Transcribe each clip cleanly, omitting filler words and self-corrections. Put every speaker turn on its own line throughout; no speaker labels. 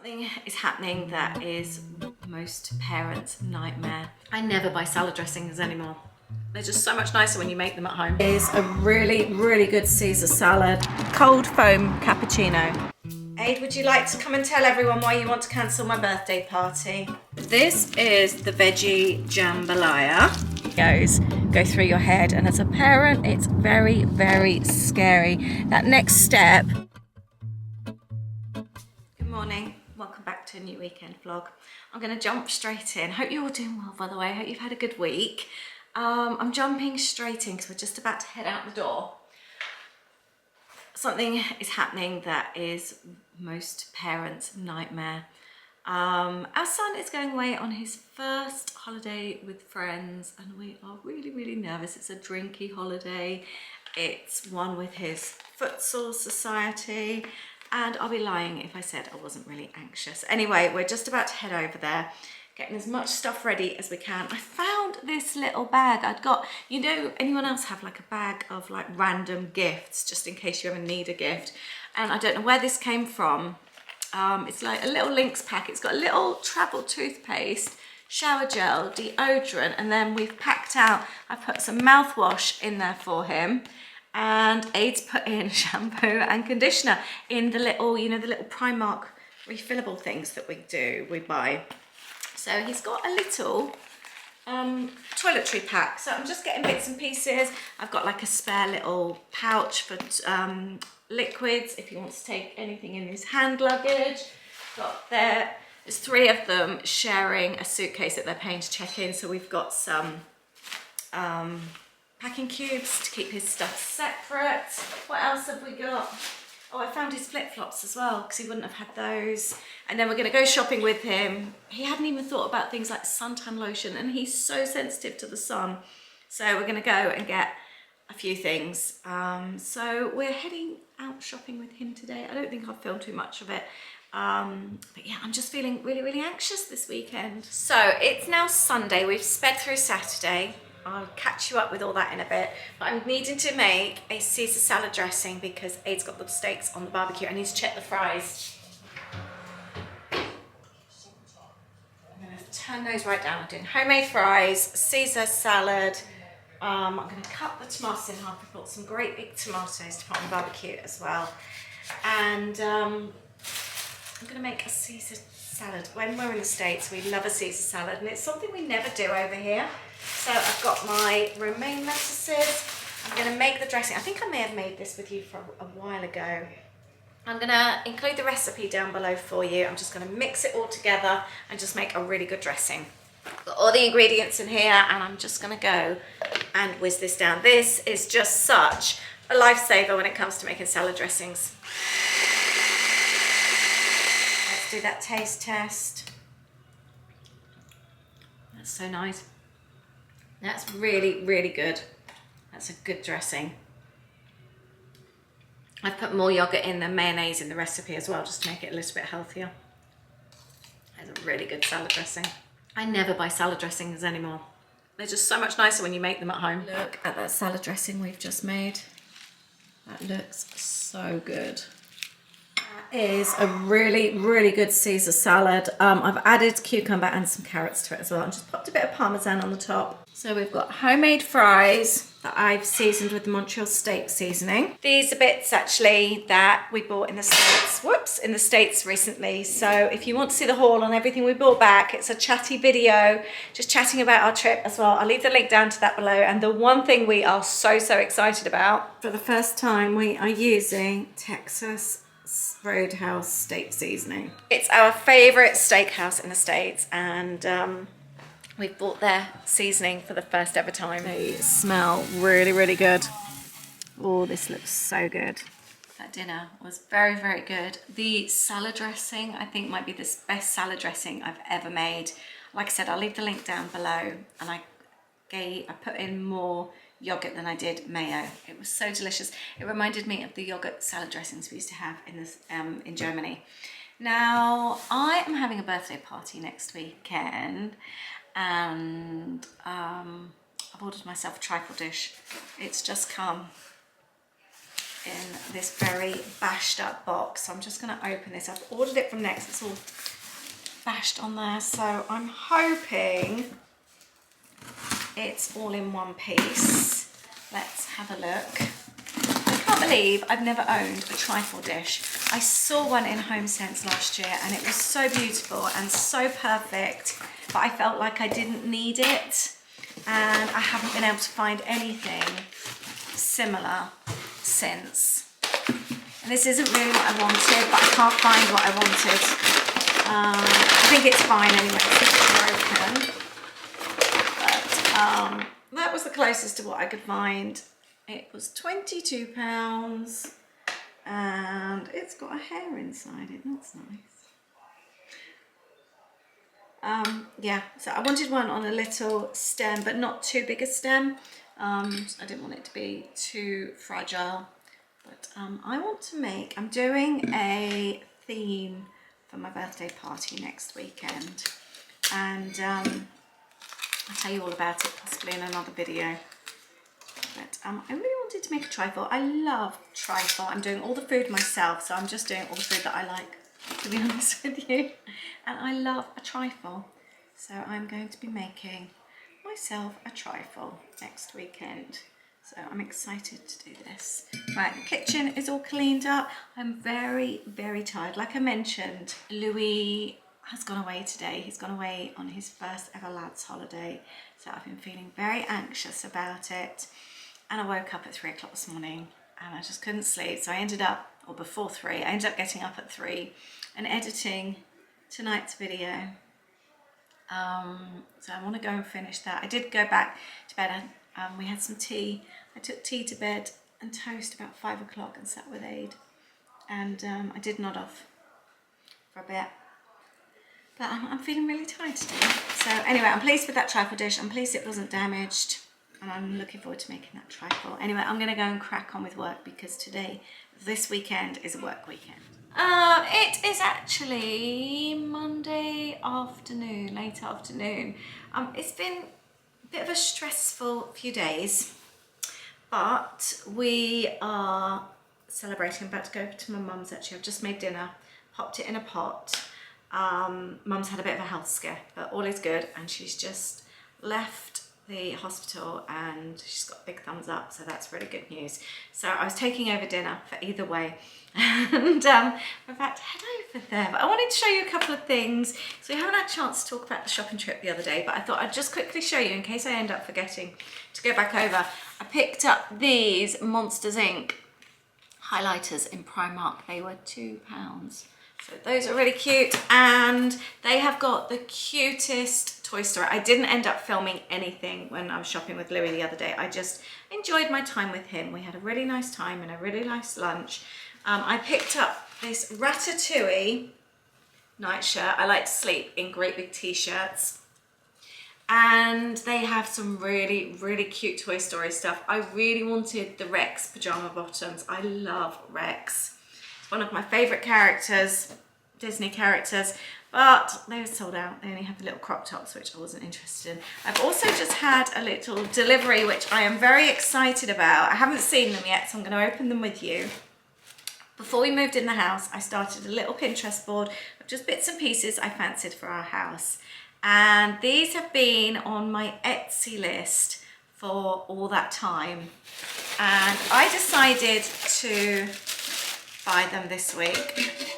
Something is happening that is most parents' nightmare. I never buy salad dressings anymore. They're just so much nicer when you make them at home. Here's a really good Caesar salad. Cold foam cappuccino. Aid, would you like to come and tell everyone why you want to cancel my birthday party? This is the veggie jambalaya. Go through your head, and as a parent, it's very scary. That next step. Good morning. Welcome back to a new weekend vlog. I'm going to jump straight in. Hope you're all doing well, by the way. Hope you've had a good week. I'm jumping straight in because we're just about to head out the door. Something is happening that is most parents' nightmare. Our son is going away on his first holiday with friends, and we are really nervous. It's a drinky holiday. It's one with his futsal society. And I'll be lying if I said I wasn't really anxious. Anyway, we're just about to head over there, getting as much stuff ready as we can. I found this little bag I'd got. You know, anyone else have like a bag of like random gifts, just in case you ever need a gift? And I don't know where this came from. It's like a little Lynx pack. It's got a little travel toothpaste, shower gel, deodorant, and then we've packed out, I put some mouthwash in there for him. And Aid's put in shampoo and conditioner in the little, you know, the little Primark refillable things that we buy. So he's got a little toiletry pack. So I'm just getting bits and pieces. I've got like a spare little pouch for liquids if he wants to take anything in his hand luggage. There's three of them sharing a suitcase that they're paying to check in. So we've got some packing cubes to keep his stuff separate. What else have we got? Oh, I found his flip-flops as well because he wouldn't have had those. And then we're going to go shopping with him. He hadn't even thought about things like suntan lotion, and he's so sensitive to the sun. So we're going to go and get a few things. So we're heading out shopping with him today. I don't think I've filmed too much of it. But yeah, I'm just feeling really anxious this weekend. So it's now Sunday. We've sped through Saturday. I'll catch you up with all that in a bit, but I'm needing to make a Caesar salad dressing because Aid's got the steaks on the barbecue. I need to check the fries. I'm going to turn those right down. I'm doing homemade fries, Caesar salad. I'm going to cut the tomatoes in half. I bought some great big tomatoes to put on the barbecue as well. And I'm going to make a Caesar salad. When we're in the States, we love a Caesar salad, and it's something we never do over here. So I've got my romaine lettuces. I'm going to make the dressing. I think I may have made this with you for a while ago. I'm going to include the recipe down below for you. I'm just going to mix it all together and just make a really good dressing. Got all the ingredients in here, and I'm just going to go and whiz this down. This is just such a lifesaver when it comes to making salad dressings. Let's do that taste test. That's so nice. That's really good. That's a good dressing. I've put more yogurt in than mayonnaise in the recipe as well, just to make it a little bit healthier. That's a really good salad dressing. I never buy salad dressings anymore. They're just so much nicer when you make them at home. Look at that salad dressing we've just made. That looks so good. That is a really good Caesar salad. I've added cucumber and some carrots to it as well, and just popped a bit of Parmesan on the top. So we've got homemade fries that I've seasoned with the Montreal steak seasoning. These are bits actually that we bought in the States, in the States recently. So if you want to see the haul on everything we bought back, it's a chatty video, just chatting about our trip as well. I'll leave the link down to that below. And the one thing we are so excited about, for the first time, we are using Texas Roadhouse steak seasoning. It's our favorite steakhouse in the States, and we've bought their seasoning for the first ever time. They smell really good. Oh, this looks so good. That dinner was very good. The salad dressing, I think, might be the best salad dressing I've ever made. Like I said, I'll leave the link down below, and I put in more yogurt than I did mayo. It was so delicious. It reminded me of the yogurt salad dressings we used to have in Germany. Now, I am having a birthday party next weekend, and I've ordered myself a trifle dish. It's just come. in this very bashed up box. So I'm just going to open this. I've ordered it from Next. It's all bashed on there. So I'm hoping it's all in one piece. Let's have a look. I can't believe I've never owned a trifle dish. I saw one in HomeSense last year and it was so beautiful and so perfect, but I felt like I didn't need it, and I haven't been able to find anything similar since. And this isn't really what I wanted, but I can't find what I wanted. I think it's fine anyway, it's broken. But that was the closest to what I could find. It was £22 and it's got a hair inside it. That's nice. Yeah, so I wanted one on a little stem, but not too big a stem. I didn't want it to be too fragile. But I want to make, I'm doing a theme for my birthday party next weekend. And I'll tell you all about it possibly in another video. But I really wanted to make a trifle. I love trifle. I'm doing all the food myself, so I'm just doing all the food that I like, to be honest with you. And I love a trifle. So I'm going to be making myself a trifle next weekend. So I'm excited to do this. Right, the kitchen is all cleaned up. I'm very, very tired. Like I mentioned, Louis has gone away today. He's gone away on his first ever lads holiday. So I've been feeling very anxious about it. And I woke up at 3 o'clock this morning and I just couldn't sleep. So I ended up, or before 3, I ended up getting up at 3 and editing tonight's video. So I want to go and finish that. I did go back to bed. We had some tea. I took tea to bed and toast about 5 o'clock and sat with Aid. And I did nod off for a bit. But I'm feeling really tired today. So anyway, I'm pleased with that trifle dish. I'm pleased it wasn't damaged. And I'm looking forward to making that trifle. Anyway, I'm going to go and crack on with work because this weekend is a work weekend. It is actually Monday afternoon, late afternoon. It's been a bit of a stressful few days, but we are celebrating. I'm about to go to my mum's actually. I've just made dinner, popped it in a pot. Mum's had a bit of a health scare, but all is good, and she's just left the hospital and she's got a big thumbs up, so that's really good news. So I was taking over dinner for either way, and we're about to head over there. But I wanted to show you a couple of things. So we haven't had a chance to talk about the shopping trip the other day, but I thought I'd just quickly show you in case I end up forgetting to go back over. I picked up these Monsters Inc. highlighters in Primark. They were £2. So those are really cute, and they have got the cutest Toy Story. I didn't end up filming anything when I was shopping with Louis the other day. I just enjoyed my time with him. We had a really nice time and a really nice lunch. I picked up this Ratatouille nightshirt. I like to sleep in great big t-shirts. And they have some really, really cute Toy Story stuff. I really wanted the Rex pajama bottoms. I love Rex. One of my favourite characters, Disney characters, but they were sold out. They only have the little crop tops, which I wasn't interested in. I've also just had a little delivery, which I am very excited about. I haven't seen them yet, so I'm going to open them with you. Before we moved in the house, I started a little Pinterest board of just bits and pieces I fancied for our house. And these have been on my Etsy list for all that time. And I decided to buy them this week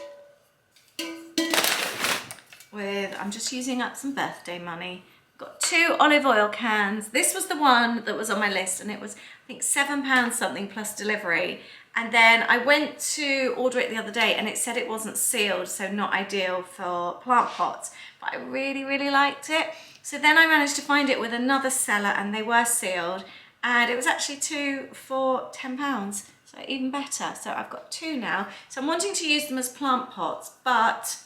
I'm just using up some birthday money. Got 2 olive oil cans. This was the one that was on my list, and it was, I think, £7 something plus delivery. And then I went to order it the other day and it said it wasn't sealed, so not ideal for plant pots, but I really, really liked it. So then I managed to find it with another seller and they were sealed, and it was actually 2 for £10. So even better. So I've got 2 now. So I'm wanting to use them as plant pots, but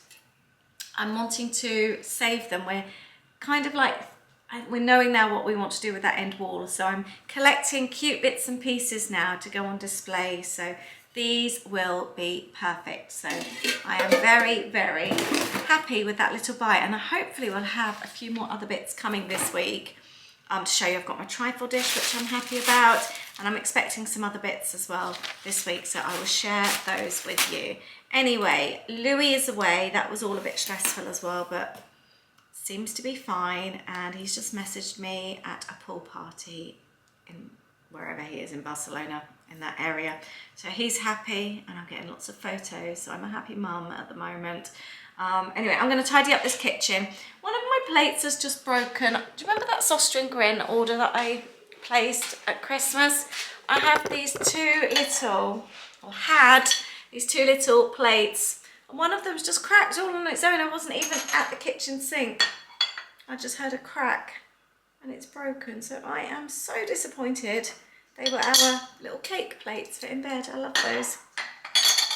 I'm wanting to save them. We're kind of like, we're knowing now what we want to do with that end wall. So I'm collecting cute bits and pieces now to go on display. So these will be perfect. So I am very, very happy with that little buy, and I hopefully will have a few more other bits coming this week. to show you I've got my trifle dish, which I'm happy about, and I'm expecting some other bits as well this week, so I will share those with you. Anyway, Louis is away. That was all a bit stressful as well, but seems to be fine, and he's just messaged me at a pool party in wherever he is in Barcelona, in that area. So he's happy, and I'm getting lots of photos, so I'm a happy mum at the moment. Anyway, I'm going to tidy up this kitchen. One of my plates has just broken. Do you remember that Saustrian Grin order that I placed at Christmas? I have these two little, or had these two little plates, and one of them's just cracked all on its own. I wasn't even at the kitchen sink. I just heard a crack and it's broken. So I am so disappointed. They were our little cake plates for in bed. I love those.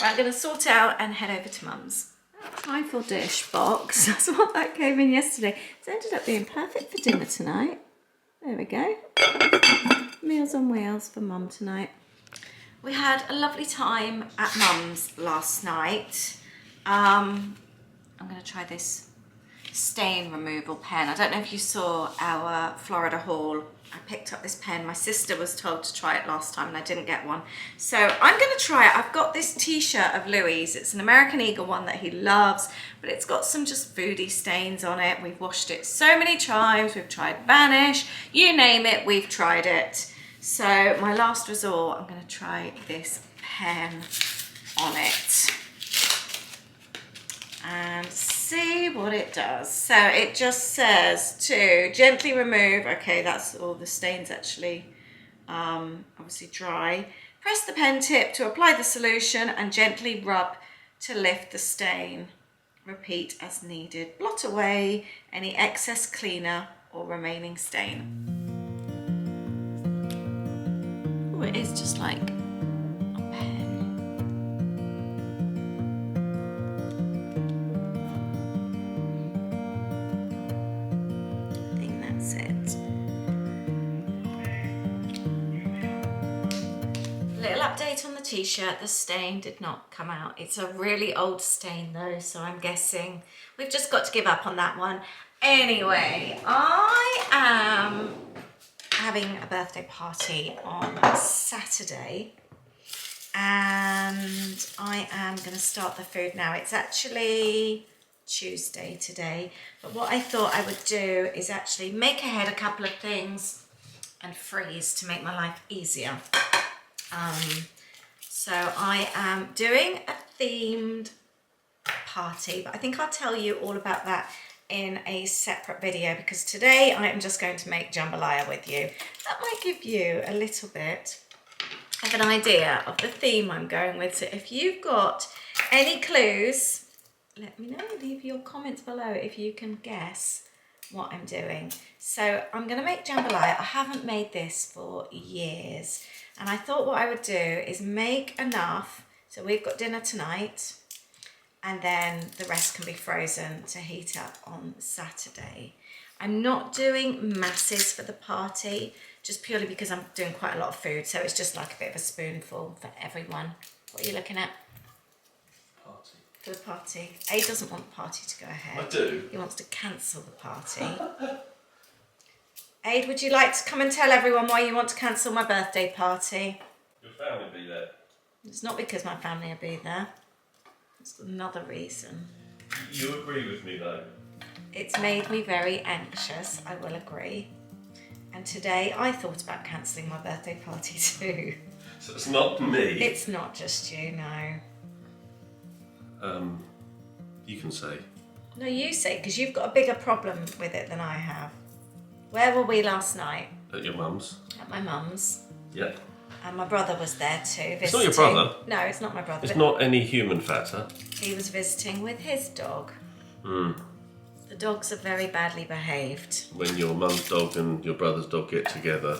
Right, I'm going to sort out and head over to Mum's. Trifle dish box, that's what that came in yesterday. It's ended up being perfect for dinner tonight. There we go. Meals on wheels for Mum tonight. We had a lovely time at Mum's last night. I'm going to try this stain removal pen. I don't know if you saw our Florida haul. I picked up this pen. My sister was told to try it last time and I didn't get one. So I'm going to try it. I've got this t-shirt of Louis. It's an American Eagle one that he loves, but it's got some just foodie stains on it. We've washed it so many times. We've tried Vanish. You name it, we've tried it. So my last resort, I'm going to try this pen on it and see what it does. So it just says to gently remove, okay, that's all the stains actually obviously dry. Press the pen tip to apply the solution and gently rub to lift the stain. Repeat as needed. Blot away any excess cleaner or remaining stain. Oh, it is just like a pen. I think that's it. Little update on the t-shirt. The stain did not come out. It's a really old stain though, so I'm guessing we've just got to give up on that one. Anyway, I am having a birthday party on Saturday and I am going to start the food now. It's actually Tuesday today, but what I thought I would do is actually make ahead a couple of things and freeze to make my life easier. So I am doing a themed party, but I think I'll tell you all about that in a separate video because today I am just going to make jambalaya with you. That might give you a little bit of an idea of the theme I'm going with. So if you've got any clues, let me know. Leave your comments below if you can guess what I'm doing. So I'm going to make jambalaya. I haven't made this for years, and I thought what I would do is make enough so we've got dinner tonight, and then the rest can be frozen to heat up on Saturday. I'm not doing masses for the party, just purely because I'm doing quite a lot of food, so it's just like a bit of a spoonful for everyone. What are you looking at?
Party.
For the party. A doesn't want the party to go ahead.
I do.
He wants to cancel the party. Aid, would you like to come and tell everyone why you want to cancel my birthday party?
Your family will be there.
It's not because my family will be there. It's another reason.
You agree with me though?
It's made me very anxious, I will agree. And today I thought about cancelling my birthday party too.
So it's not me?
It's not just you, no.
You can say.
No, you say, because you've got a bigger problem with it than I have. Where were we last night?
At your mum's?
At my mum's.
Yep.
And my brother was there too, visiting.
It's not your brother?
No, it's not my brother.
It's not any human factor?
He was visiting with his dog.
Hmm.
The dogs are very badly behaved.
When your mum's dog and your brother's dog get together,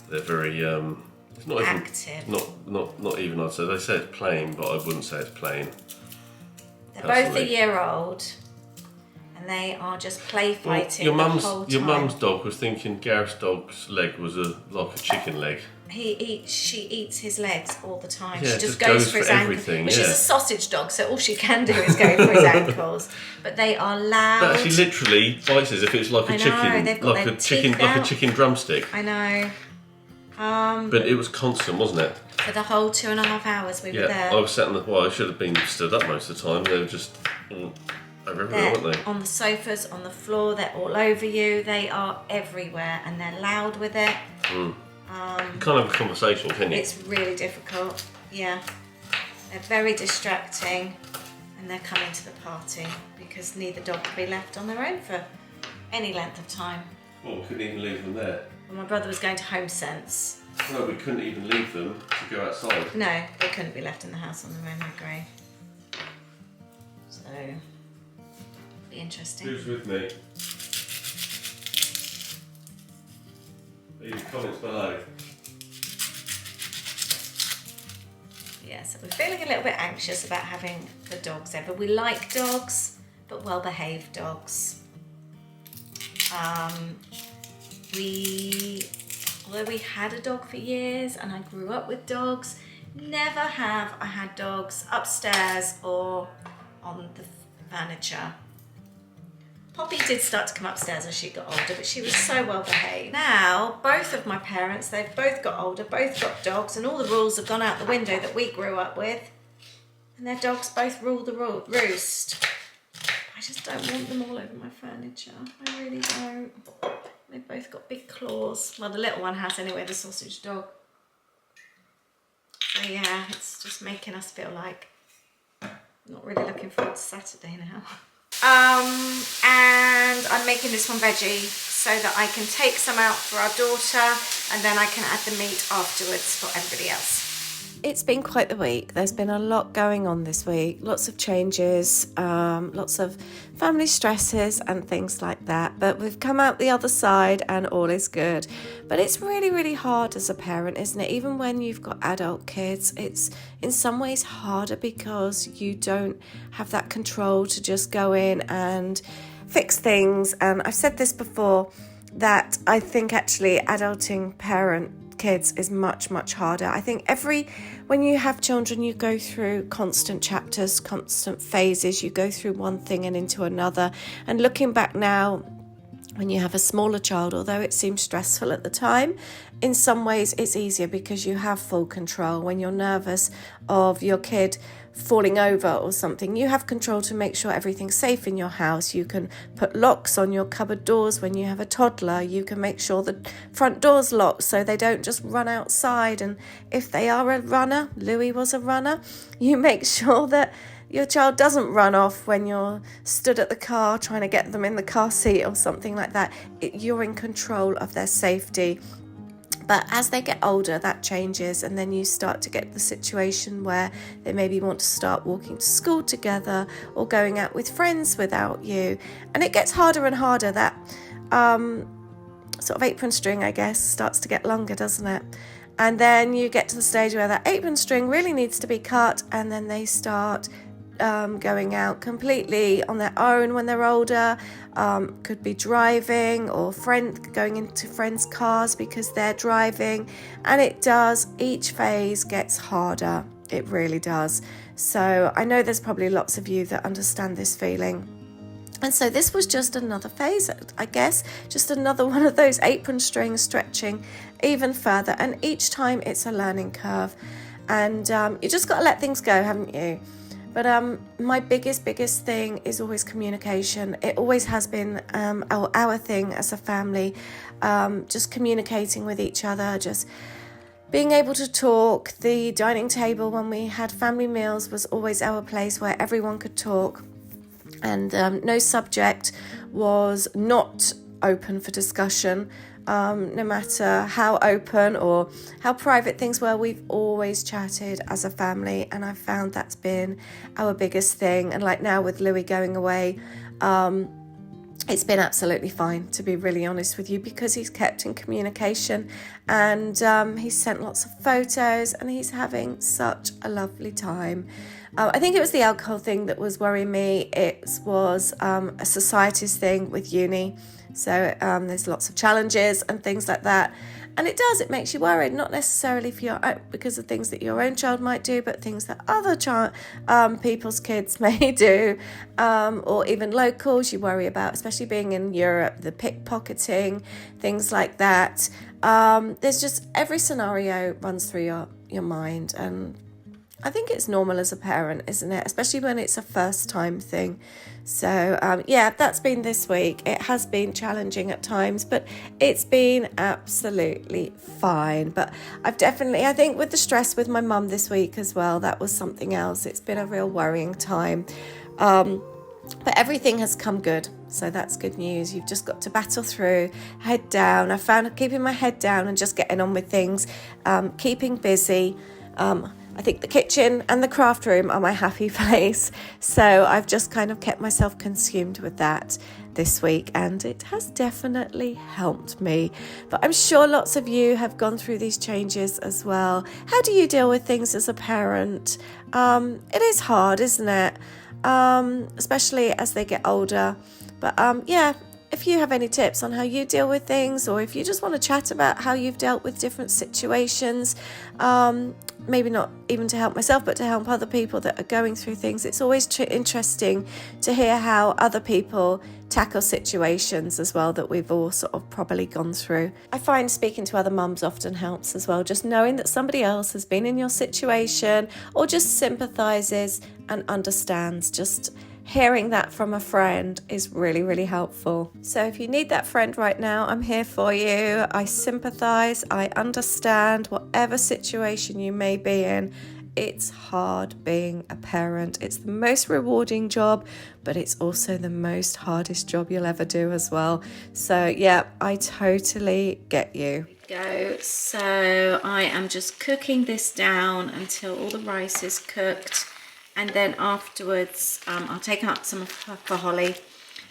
they're very, it's not
active.
Even, not even, I'd say, they say it's plain, but I wouldn't say it's plain.
They're both a year old, and they are just play fighting
Your
the whole time.
mum's dog was thinking Gareth's dog's leg was like a chicken leg.
she eats his legs all the time.
Yeah,
She just goes for his ankles.
everything.
Well,
yeah.
she's a sausage dog, so all she can do is go for his ankles. But they are loud.
But she literally bites as if it's like a chicken,
they've got
like
their
a chicken,
teeth
like a
out.
chicken drumstick.
I know.
But it was constant, wasn't it?
For the whole 2.5 hours we were there.
I was sat on the. Well, I should have been stood up most of the time. They were just all everywhere, weren't they?
On the sofas, on the floor, they're all over you. They are everywhere, and they're loud with it.
You can't have a conversation, can you?
It's really difficult. Yeah, they're very distracting, and they're coming to the party because neither dog can be left on their own for any length of time.
Well, we couldn't even leave them there.
Well, my brother was going to Home Sense.
No, we couldn't even leave them to go outside.
No, they couldn't be left in the house on their own, I agree. So, be interesting.
Who's with me? Leave your comments below.
Yeah, so we're feeling a little bit anxious about having the dogs over. We like dogs, but well-behaved dogs. Although we had a dog for years and I grew up with dogs, never have I had dogs upstairs or on the furniture. Poppy did start to come upstairs as she got older, but she was so well behaved. Now, both of my parents, they've both got older, both got dogs, and all the rules have gone out the window that we grew up with. And their dogs both rule the roost. I just don't want them all over my furniture. I really don't. They've both got big claws. Well, the little one has anyway, the sausage dog. So yeah, it's just making us feel like not really looking forward to Saturday now. And I'm making this one veggie so that I can take some out for our daughter and then I can add the meat afterwards for everybody else. It's been quite the week. There's been a lot going on this week. Lots of changes, lots of family stresses and things like that. But we've come out the other side and all is good. But it's really, really hard as a parent, isn't it? Even when you've got adult kids, it's in some ways harder because you don't have that control to just go in and fix things. And I've said this before, that I think actually adulting kids is much, much harder. I think when you have children, you go through constant chapters, constant phases. You go through one thing and into another. And looking back now, when you have a smaller child, although it seems stressful at the time, in some ways it's easier because you have full control. When you're nervous of your kid falling over or something, you have control to make sure everything's safe in your house. You can put locks on your cupboard doors. When you have a toddler, you can make sure the front door's locked so they don't just run outside. And if they are a runner, Louis was a runner, you make sure that your child doesn't run off when you're stood at the car trying to get them in the car seat or something like that. You're in control of their safety. But as they get older, that changes, and then you start to get the situation where they maybe want to start walking to school together or going out with friends without you. And it gets harder and harder. That sort of apron string, I guess, starts to get longer, doesn't it? And then you get to the stage where that apron string really needs to be cut, and then they start going out completely on their own when they're older. Could be driving or going into friends' cars because they're driving. And each phase gets harder. It really does. So I know there's probably lots of you that understand this feeling. And so this was just another phase, I guess, just another one of those apron strings stretching even further. And each time it's a learning curve. And you just got to let things go, haven't you? But my biggest thing is always communication. It always has been our thing as a family, just communicating with each other, just being able to talk. The dining table when we had family meals was always our place where everyone could talk, and no subject was not open for discussion. No matter how open or how private things were, we've always chatted as a family, and I've found that's been our biggest thing. And like now with Louis going away, it's been absolutely fine, to be really honest with you, because he's kept in communication, and he's sent lots of photos, and he's having such a lovely time. I think it was the alcohol thing that was worrying me. It was a society's thing with uni. So there's lots of challenges and things like that.
And it does, it makes you worried, not necessarily for your own, because of things that your own child might do, but things that other people's kids may do, or even locals. You worry about, especially being in Europe, the pickpocketing, things like that. There's just, every scenario runs through your mind, and I think it's normal as a parent, isn't it? Especially when it's a first time thing. So yeah, that's been this week. It has been challenging at times, but it's been absolutely fine. But I think with the stress with my mum this week as well, that was something else. It's been a real worrying time. But everything has come good, so that's good news. You've just got to battle through, head down. I found keeping my head down and just getting on with things, keeping busy. I think the kitchen and the craft room are my happy place. So I've just kind of kept myself consumed with that this week, and it has definitely helped me. But I'm sure lots of you have gone through these changes as well. How do you deal with things as a parent? It is hard, isn't it? Especially as they get older. But yeah, if you have any tips on how you deal with things, or if you just want to chat about how you've dealt with different situations, maybe not even to help myself, but to help other people that are going through things. It's always interesting to hear how other people tackle situations as well that we've all sort of probably gone through. I find speaking to other mums often helps as well, just knowing that somebody else has been in your situation or just sympathises and understands. Just hearing that from a friend is really, really helpful. So if you need that friend right now, I'm here for you. I sympathise, I understand whatever situation you may be in. It's hard being a parent. It's the most rewarding job, but it's also the most hardest job you'll ever do as well. So yeah, I totally get you.
So I am just cooking this down until all the rice is cooked. And then afterwards, I'll take out some for Holly.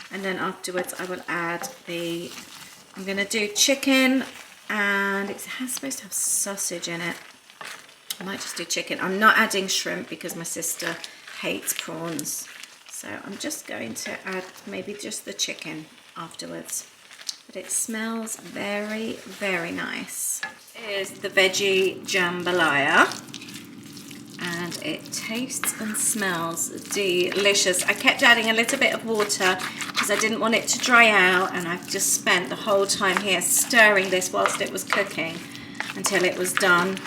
And then afterwards, I will add I'm going to do chicken. And it's supposed to have sausage in it. I might just do chicken. I'm not adding shrimp because my sister hates prawns. So I'm just going to add maybe just the chicken afterwards. But it smells very, very nice. Here's the veggie jambalaya. And it tastes and smells delicious. I kept adding a little bit of water because I didn't want it to dry out, and I've just spent the whole time here stirring this whilst it was cooking until it was done.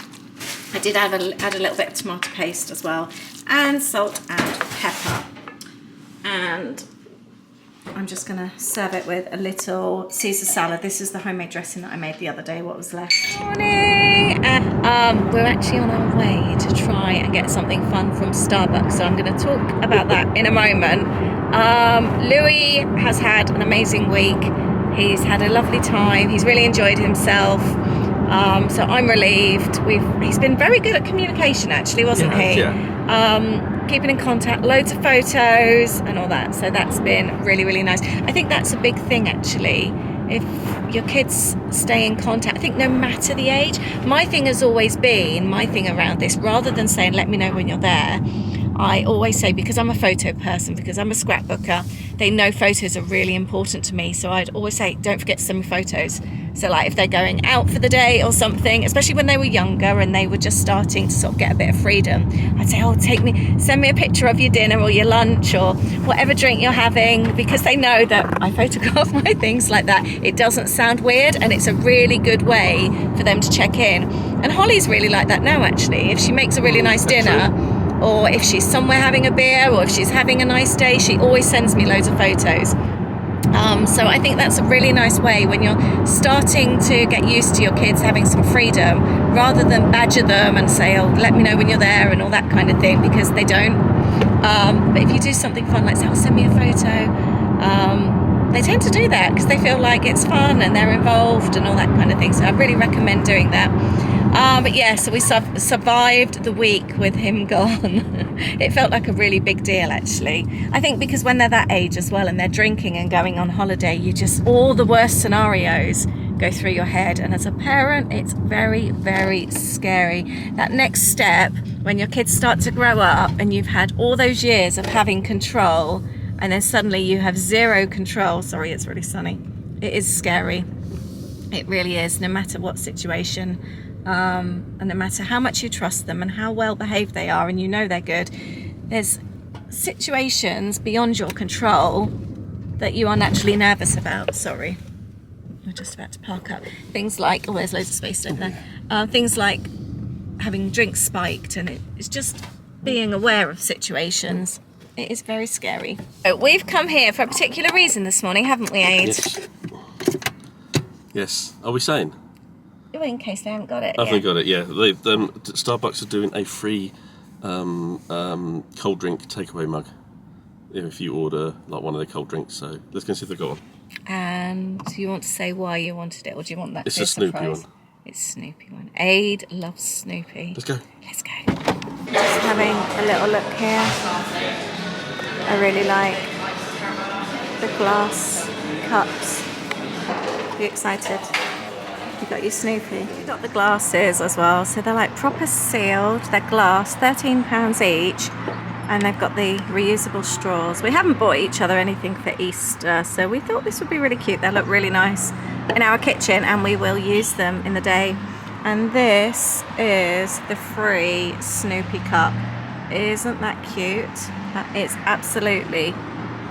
I did add a little bit of tomato paste as well, and salt and pepper. And I'm just going to serve it with a little Caesar salad. This is the homemade dressing that I made the other day, what was left. Morning! We're actually on our way to try and get something fun from Starbucks, so I'm going to talk about that in a moment. Louis has had an amazing week. He's had a lovely time. He's really enjoyed himself. So I'm relieved. He's been very good at communication, actually, wasn't he? Yeah. Keeping in contact, loads of photos and all that. So that's been really, really nice. I think that's a big thing, actually. If your kids stay in contact, I think no matter the age, my thing around this, rather than saying, let me know when you're there, I always say, because I'm a photo person, because I'm a scrapbooker, they know photos are really important to me. So I'd always say, don't forget to send me photos. So like if they're going out for the day or something, especially when they were younger and they were just starting to sort of get a bit of freedom, I'd say, send me a picture of your dinner or your lunch or whatever drink you're having, because they know that I photograph my things like that. It doesn't sound weird, and it's a really good way for them to check in. And Holly's really like that now, actually. If she makes a really nice dinner, or if she's somewhere having a beer, or if she's having a nice day, she always sends me loads of photos. So I think that's a really nice way when you're starting to get used to your kids having some freedom, rather than badger them and say, oh, let me know when you're there and all that kind of thing, because they don't. But if you do something fun, like say, oh, send me a photo, they tend to do that because they feel like it's fun and they're involved and all that kind of thing. So I really recommend doing that. But yeah, so we survived the week with him gone. It felt like a really big deal, actually. I think because when they're that age as well and they're drinking and going on holiday, all the worst scenarios go through your head. And as a parent, it's very, very scary. That next step, when your kids start to grow up and you've had all those years of having control, and then suddenly you have zero control. Sorry, it's really sunny. It is scary. It really is, no matter what situation, and no matter how much you trust them and how well behaved they are and you know they're good, there's situations beyond your control that you are naturally nervous about. Sorry, we're just about to park up. Things like, oh, there's loads of space over there. Things like having drinks spiked, and it's just being aware of situations. It is very scary. So we've come here for a particular reason this morning, haven't we, Aid?
Yes. Yes. Are we saying?
Oh, in case they haven't got it.
I haven't got it. Yeah. Starbucks are doing a free cold drink takeaway mug if you order like one of their cold drinks. So let's go and see if they've got one.
And do you want to say why you wanted it, or do you want that?
It's
to be
a Snoopy
surprise?
one.
It's Snoopy one. Aid loves Snoopy.
Let's go.
Let's go. Just having a little look here. I really like the glass cups. Are you excited? You got your Snoopy. You got the glasses as well, so they're like proper sealed. They're glass, £13 each, and they've got the reusable straws. We haven't bought each other anything for Easter, so we thought this would be really cute. They look really nice in our kitchen, and we will use them in the day. And this is the free Snoopy cup. Isn't that cute? That is absolutely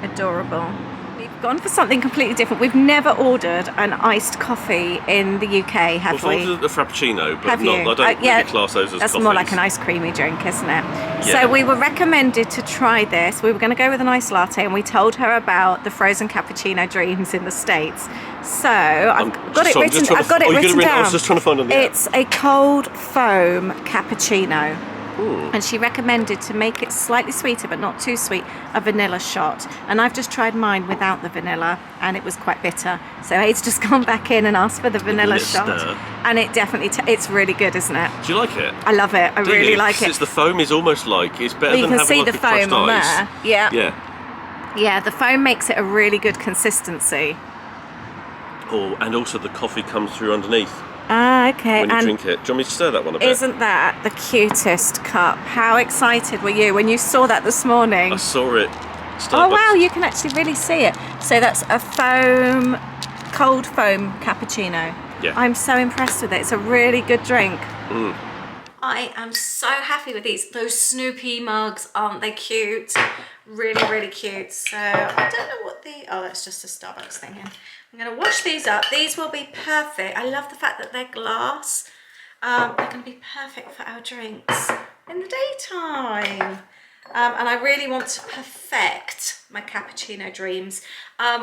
adorable. We've gone for something completely different. We've never ordered an iced coffee in the UK, have we?
We've ordered a frappuccino, but
Have
not,
you?
I don't really class those as
that's
coffees.
more like an ice creamy drink, isn't it?
Yeah.
So we were recommended to try this. We were going to go with an iced latte, and we told her about the frozen cappuccino dreams in the States. So I've got it written down.
I was just trying to find on the app.
It's a cold foam cappuccino. And she recommended to make it slightly sweeter but not too sweet, a vanilla shot. And I've just tried mine without the vanilla, and it was quite bitter. So Aid's just gone back in and asked for the vanilla shot. And it definitely, it's really good, isn't it?
Do you like it?
I love it. I really like it.
Since the foam is almost like, it's better
You
than
can
having
see
like
the
a crushed
foam on
ice.
there. Yeah.
Yeah.
Yeah, the foam makes it a really good consistency.
Oh, and also the coffee comes through underneath
Ah, okay.
when you
And
drink it. Do you want me to stir that one a bit?
isn't that the cutest cup? How excited were you when you saw that this morning?
I saw it. Starbucks.
Oh wow, you can actually really see it. So that's a cold foam cappuccino.
Yeah.
I'm so impressed with it. It's a really good drink. I am so happy with these. Those Snoopy mugs, aren't they cute? Really, really cute. So I don't know what oh, that's just a Starbucks thing here. I'm gonna wash these up. These will be perfect. I love the fact that they're glass. They're gonna be perfect for our drinks in the daytime. And I really want to perfect my cappuccino dreams.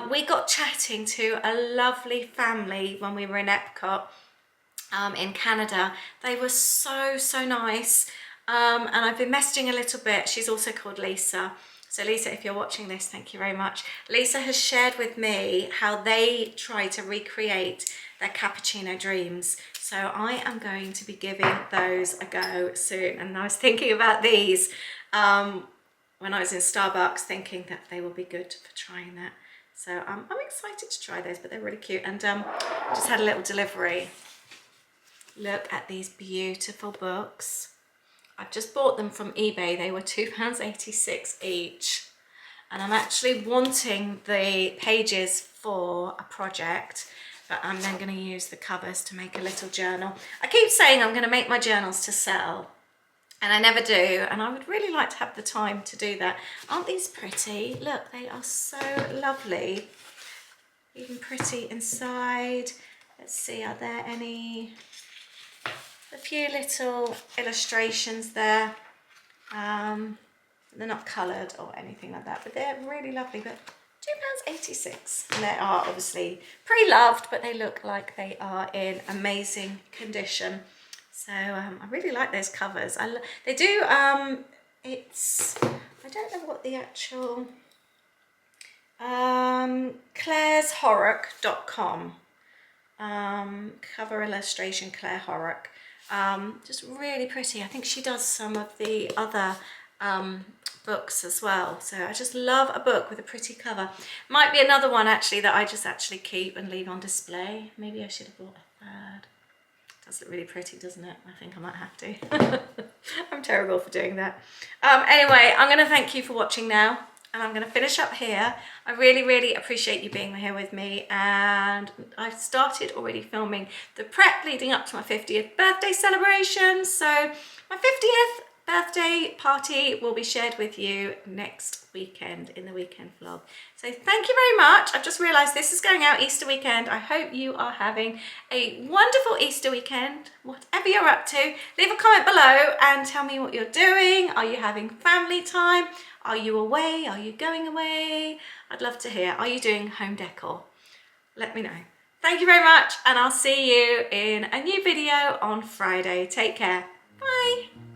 We got chatting to a lovely family when we were in Epcot in Canada. They were so, so nice. And I've been messaging a little bit. She's also called Lisa. So Lisa, if you're watching this, thank you very much. Lisa has shared with me how they try to recreate their cappuccino dreams. So I am going to be giving those a go soon. And I was thinking about these when I was in Starbucks, thinking that they will be good for trying that. So I'm excited to try those, but they're really cute. And just had a little delivery. Look at these beautiful books. I've just bought them from eBay. They were £2.86 each. And I'm actually wanting the pages for a project, but I'm then going to use the covers to make a little journal. I keep saying I'm going to make my journals to sell, and I never do. And I would really like to have the time to do that. Aren't these pretty? Look, they are so lovely. Even pretty inside. Let's see, are there any... A few little illustrations there. They're not coloured or anything like that, but they're really lovely. But £2.86. And they are obviously pre-loved, but they look like they are in amazing condition. So I really like those covers. They do. It's, I don't know what the actual claireshorrock.com cover illustration, Claire Horrock. Just really pretty. I think she does some of the other books as well. So I just love a book with a pretty cover. Might be another one actually that I just actually keep and leave on display. Maybe I should have bought a third. Does look really pretty, doesn't it? I think I might have to. I'm terrible for doing that. Anyway, I'm going to thank you for watching now. and I'm going to finish up here. I really, really appreciate you being here with me, and I've started already filming the prep leading up to my 50th birthday celebration. So my 50th birthday party will be shared with you next weekend in the weekend vlog. So thank you very much. I've just realized this is going out Easter weekend. I hope you are having a wonderful Easter weekend, whatever you're up to. Leave a comment below and tell me what you're doing. Are you having family time? Are you away? Are you going away? I'd love to hear. Are you doing home decor? Let me know. Thank you very much, and I'll see you in a new video on Friday. Take care. Bye.